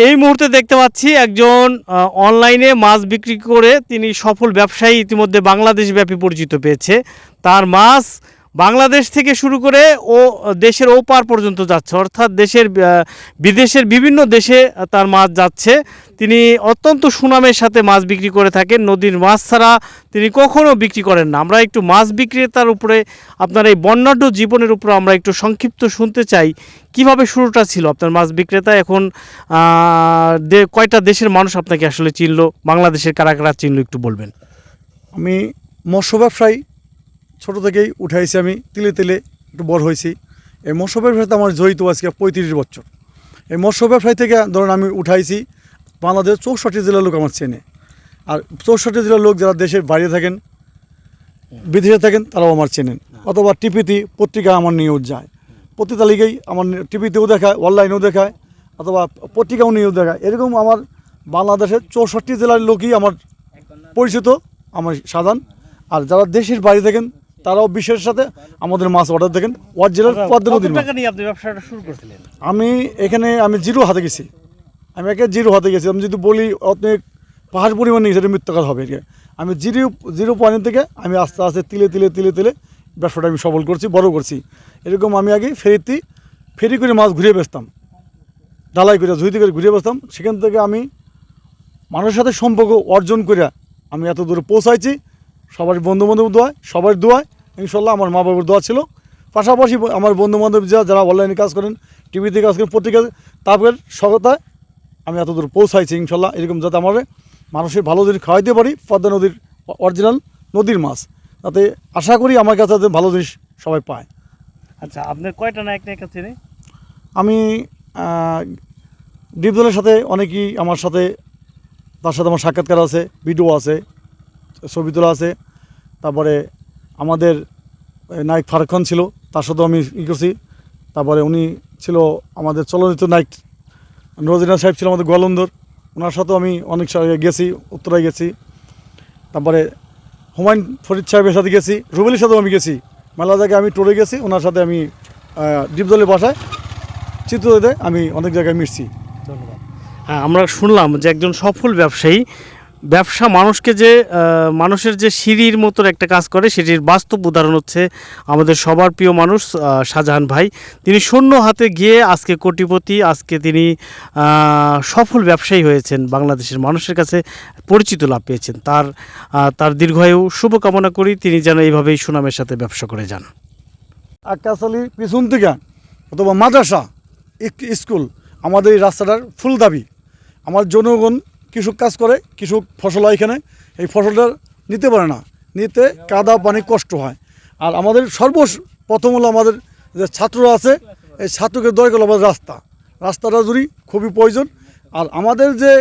এই মুহূর্তে দেখতে পাচ্ছি একজন অনলাইনে মাছ বিক্রি করে তিনি সফল ব্যবসায়ী ইতিমধ্যে বাংলাদেশব্যাপী পরিচিত পেয়েছে। তার মাছ বাংলাদেশ থেকে শুরু করে ও দেশের ওপার পর্যন্ত যাচ্ছে, অর্থাৎ বিদেশের বিভিন্ন দেশে তার মাছ যাচ্ছে। তিনি অত্যন্ত সুনামের সাথে মাছ বিক্রি করে থাকেন। নদীর মাছ ছাড়া তিনি কখনো বিক্রি করেন না। আমরা একটু মাছ বিক্রেতার উপরে, আপনার এই বর্ণাঢ্য জীবনের উপর আমরা একটু সংক্ষিপ্ত শুনতে চাই। কিভাবে শুরুটা ছিল আপনার মাছ বিক্রেতা? এখন কয়টা দেশের মানুষ আপনাকে আসলে চিনলো, বাংলাদেশের কারা কারা চিনলো, একটু বলবেন। আমি মৎস্য ব্যবসায়ী, ছোটো থেকেই উঠাইছি, আমি তিলে তিলে একটু বড় হয়েছি। এই মৎস্য ব্যবসাতে আমার জড়িত আজকে 35 বছর। এই মৎস্য ব্যবসায়ী থেকে ধরুন আমি উঠাইছি বাংলাদেশ 64 জেলার লোক আমার চেনে। আর 64 জেলার লোক যারা দেশের বাইরে থাকেন, বিদেশে থাকেন, তারাও আমার চেনেন। অথবা টিভিতে পত্রিকা আমার নিউজ যায়, প্রতি তালিকায় আমার টিভিতেও দেখায়, অনলাইনেও দেখায়, অথবা পত্রিকাও নিউজ দেখায়। এরকম আমার বাংলাদেশের 64 জেলার লোকই আমার পরিচিত, আমার সাধারণ। আর যারা দেশের বাইরে থাকেন তারাও বিশ্বের সাথে আমাদের মাছ অর্ডার দেখেন। অরিজিনাল পদ্মা নদীর মাছ। আমি এখানে জিরো হাতে গেছি, আমি জিরো হাতে গেছি। আমি যদি বলি অনেক পাহাড় পরিমাণ নিয়ে সেটা মৃত্যুকাল হবে। আমি জিরো পয়েন্ট থেকে আমি আস্তে আস্তে তিলে তিলে তিলে তিলে ব্যবসাটা আমি সফল করছি, বড় করছি। এরকম আমি আগে ফেরি করে মাছ ঘুরিয়ে বেচতাম, ডালাই করে ঝুঁইতে করে ঘুরিয়ে বেচতাম। সেখান থেকে আমি মানুষের সাথে সম্পর্ক অর্জন করে আমি এত দূরে পৌঁছাইছি। সবার বন্ধুবান্ধব দোয়ায়, সবার দোয়ায়, ইনশাল্লাহ আমার মা বাবার দোয়া ছিল। পাশাপাশি আমার বন্ধুবান্ধব যারা অনলাইনে কাজ করেন, টিভিতে কাজ করেন, পত্রিকা, তাদের সহায়তায় আমি এত দূর পৌঁছাইছি ইনশাল্লাহ। এরকম যাতে আমার মানুষের ভালো জিনিস খাওয়াইতে পারি, পদ্মা নদীর অরিজিনাল নদীর মাছ, তাতে আশা করি আমার কাছে যাতে ভালো জিনিস সবাই পায়। আচ্ছা, আপনার কয়টা নায়ক নায়িকা চেনে? আমি ডিপজলের সাথে অনেকেই আমার সাথে, তার সাথে আমার সাক্ষাৎকার আছে, ভিডিও আছে, ছবি তোলা আছে। তারপরে আমাদের নায়ক ফারুক খান ছিল, তার সাথেও আমি করছি। তারপরে উনি ছিল আমাদের চলচ্চিত্র নায়ক নজরিনা সাহেব ছিল আমাদের গোয়ালন্দর, ওনার সাথেও আমি অনেক গেছি, উত্তরায় গেছি। তারপরে হুমায়ুন ফরিদ সাহেবের সাথে গেছি, রুবেলের সাথেও আমি গেছি। মেলা জায়গায় আমি টোরে গেছি, ওনার সাথে আমি ডিপজলের বাসায় চিত্রতে আমি অনেক জায়গায় মিশছি। ধন্যবাদ। হ্যাঁ, আমরা শুনলাম যে একজন সফল ব্যবসায়ী, ব্যবসা মানুষের যে সিঁড়ির মতো একটা কাজ করে, সেটির বাস্তব উদাহরণ হচ্ছে আমাদের সবার প্রিয় মানুষ শাহজাহান ভাই। তিনি শূন্য হাতে গিয়ে আজকে কোটিপতি, আজকে তিনি সফল ব্যবসায়ী হয়েছেন, বাংলাদেশের মানুষের কাছে পরিচিত লাভ পেয়েছেন। তার দীর্ঘায়ু শুভকামনা করি, তিনি যেন এইভাবেই সুনামের সাথে ব্যবসা করে যান। আকাশালি পিছন থেকে অথবা মাদ্রাসা, স্কুল, আমাদের এই রাস্তাটার ফুল দাবি। আমার জনগণ কৃষক কাজ করে, কৃষক ফসল হয় এখানে, এই ফসলটা নিতে পারে না, নিতে কাদা পানি কষ্ট হয়। আর আমাদের সর্বপ্রথম হলো আমাদের যে ছাত্ররা আছে, এই ছাত্রকে দরকার হলো আমাদের রাস্তাটা যদি খুবই প্রয়োজন। আর আমাদের যে